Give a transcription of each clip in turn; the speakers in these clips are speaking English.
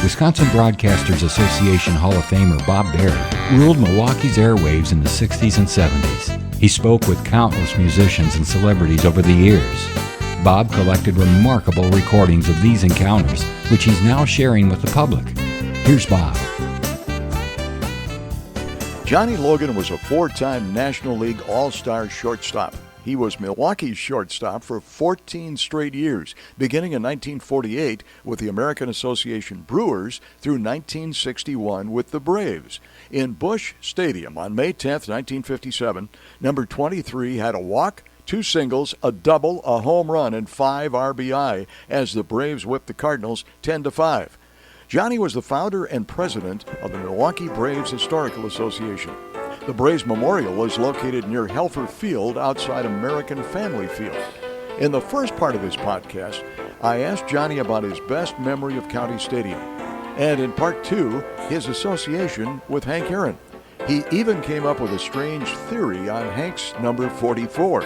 Wisconsin Broadcasters Association Hall of Famer Bob Berry ruled Milwaukee's airwaves in the 60s and 70s. He spoke with countless musicians and celebrities over the years. Bob collected remarkable recordings of these encounters, which he's now sharing with the public. Here's Bob. Johnny Logan was a four-time National League All-Star shortstop. He was Milwaukee's shortstop for 14 straight years, beginning in 1948 with the American Association Brewers through 1961 with the Braves. In Busch Stadium on May 10, 1957, number 23 had a walk, 2 singles, a double, a home run, and 5 RBI as the Braves whipped the Cardinals 10-5. Johnny was the founder and president of the Milwaukee Braves Historical Association. The Braves Memorial is located near Helfaer Field outside American Field. In the first part of this podcast, I asked Johnny about his best memory of County Stadium, and in part 2, his association with Hank Aaron. He even came up with a strange theory on Hank's number 44.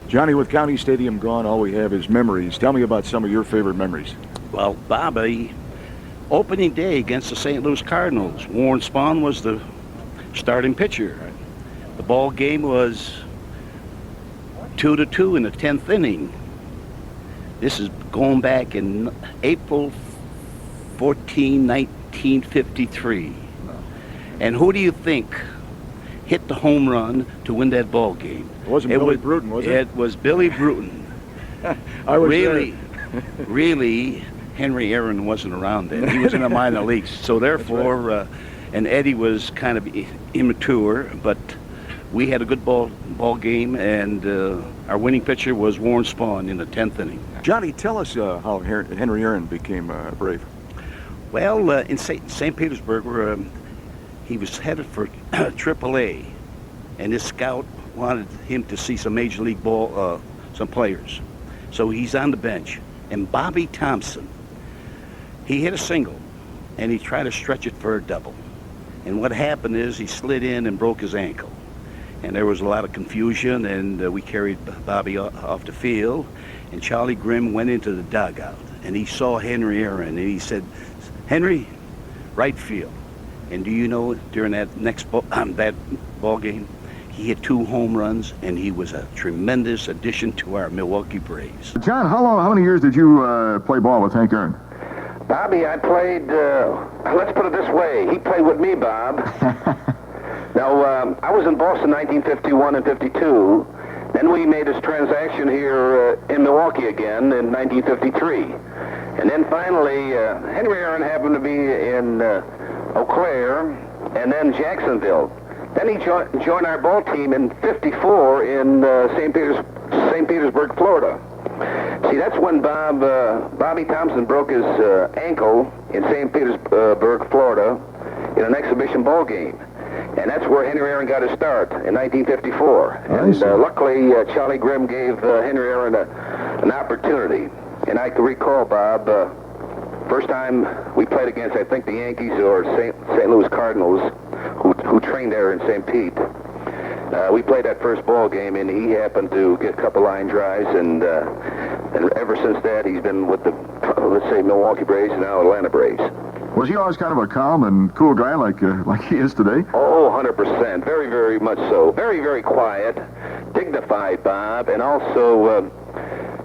Johnny, with County Stadium gone, all we have is memories. Tell me about some of your favorite memories. Well, Bobby, opening day against the St. Louis Cardinals, Warren Spahn was the starting pitcher. The ball game was 2-2 in the 10th inning. This is going back in April 14, 1953. And who do you think hit the home run to win that ball game? It wasn't Billy Bruton, was it? It was Billy Bruton. I was really, Henry Aaron wasn't around then. He was in the minor leagues. So therefore, and Eddie was kind of immature, but we had a good ball game, and our winning pitcher was Warren Spahn in the 10th inning. Johnny, tell us how Henry Aaron became a Brave. Well, in St. Petersburg, where he was headed for AAA, and his scout wanted him to see some Major League ball, some players. So he's on the bench, and Bobby Thompson, he hit a single, and he tried to stretch it for a double. And what happened is he slid in and broke his ankle. And there was a lot of confusion, and we carried Bobby off the field. And Charlie Grimm went into the dugout, and he saw Henry Aaron, and he said, "Henry, right field." And do you know, during that next that ball game, he hit 2 home runs, and he was a tremendous addition to our Milwaukee Braves. John, how many years did you play ball with Hank Aaron? Bobby, I played, let's put it this way, he played with me, Bob. Now, I was in Boston 1951 and 52. Then we made this transaction here in Milwaukee again in 1953. And then finally, Henry Aaron happened to be in Eau Claire and then Jacksonville. Then he joined our ball team in 54 in St. Petersburg, Florida. See, that's when Bobby Thompson broke his ankle in St. Petersburg, Florida, in an exhibition ball game. And that's where Henry Aaron got his start in 1954. And luckily, Charlie Grimm gave Henry Aaron an opportunity. And I can recall, Bob, first time we played against, I think, the Yankees or St. Louis Cardinals, who trained there in St. Pete. We played that first ball game, and he happened to get a couple line drives, and ever since that, he's been with the, let's say, Milwaukee Braves and now Atlanta Braves. Was he always kind of a calm and cool guy like he is today? Oh, 100%. Very, very much so. Very, very quiet, dignified, Bob, and also,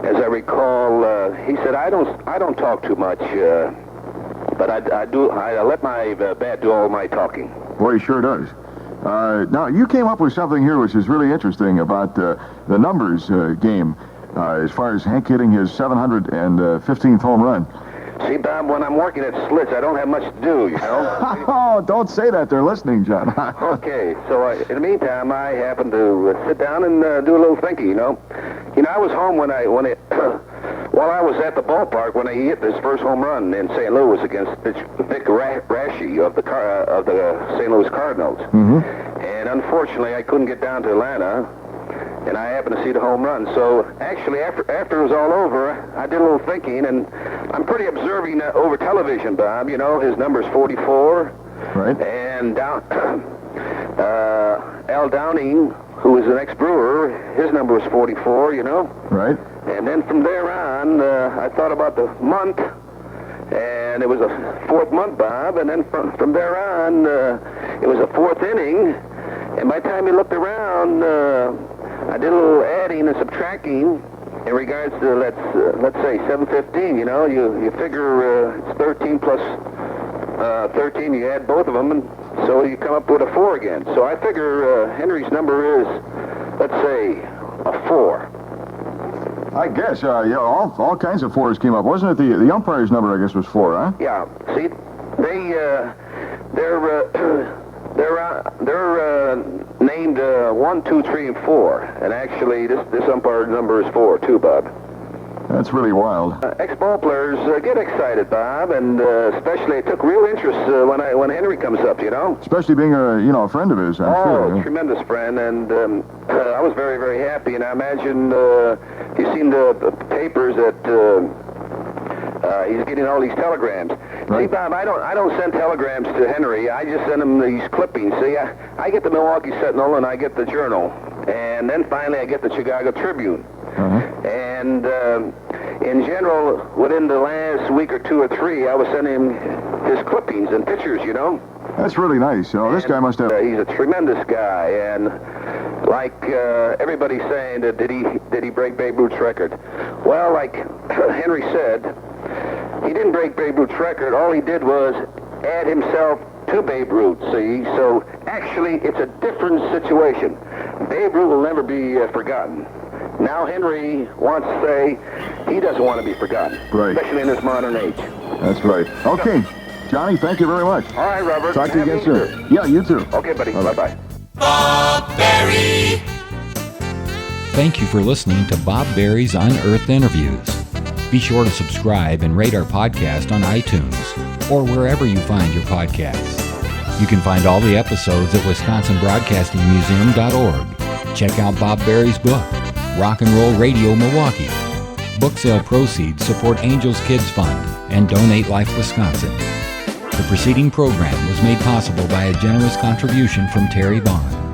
as I recall, he said, I don't talk too much, but I let my bat do all my talking. Boy, he sure does. Now, you came up with something here which is really interesting about the numbers game, as far as Hank hitting his 715th home run. See, Bob, when I'm working at Slits, I don't have much to do, you know? Oh, don't say that. They're listening, John. Okay, so in the meantime, I happen to sit down and do a little thinking, you know? You know, I was home while I was at the ballpark when he hit his first home run in St. Louis against Vic Raschi of the St. Louis Cardinals. Mm-hmm. And unfortunately, I couldn't get down to Atlanta, and I happened to see the home run. So actually, after it was all over, I did a little thinking, and I'm pretty observing over television, Bob. You know, his number's 44. Right. And Al Downing, who is an ex-brewer, his number was 44, you know. Right. And then from there on, I thought about the month, And it was a 4th month, Bob, and then from there on, it was a 4th inning, and by the time you looked around, I did a little adding and subtracting in regards to, let's say, 7:15, you know, you figure it's 13 plus 13, you add both of them, and so you come up with a 4 again. So I figure Henry's number is, let's say, a 4. I guess, yeah, all kinds of 4s came up. Wasn't it the umpire's number, I guess, was 4, huh? Yeah. See, they're named 1, 2, 3, and 4, and actually this umpire number is 4 too, Bob. That's really wild. Ex-ball players get excited, Bob, and especially it took real interest when Henry comes up, you know. Especially being a friend of his, I'm sure. Yeah. Tremendous friend, and I was very, very happy. And I imagine you've seen the papers that he's getting all these telegrams. Right. See, Bob, I don't send telegrams to Henry. I just send him these clippings. See, I get the Milwaukee Sentinel and I get the Journal, and then finally I get the Chicago Tribune. And in general, within the last week or 2 or 3, I was sending him his clippings and pictures, you know. That's really nice. You know, this guy must have... He's a tremendous guy, and like everybody's saying, that did he break Babe Ruth's record? Well, like Henry said, he didn't break Babe Ruth's record. All he did was add himself to Babe Ruth, see? So actually, it's a different situation. Babe Ruth will never be forgotten. Now Henry wants to say he doesn't want to be forgotten, right, especially in this modern age. That's right. Okay, Johnny, thank you very much. All right, Robert. Talk to you again soon. Yeah, you too. Okay, buddy. Bye-bye. Bob Berry. Thank you for listening to Bob Berry's Unearthed Interviews. Be sure to subscribe and rate our podcast on iTunes or wherever you find your podcasts. You can find all the episodes at WisconsinBroadcastingMuseum.org. Check out Bob Berry's book, Rock and Roll Radio Milwaukee. Book sale proceeds support Angels Kids Fund and Donate Life Wisconsin. The preceding program was made possible by a generous contribution from Terry Vaughn.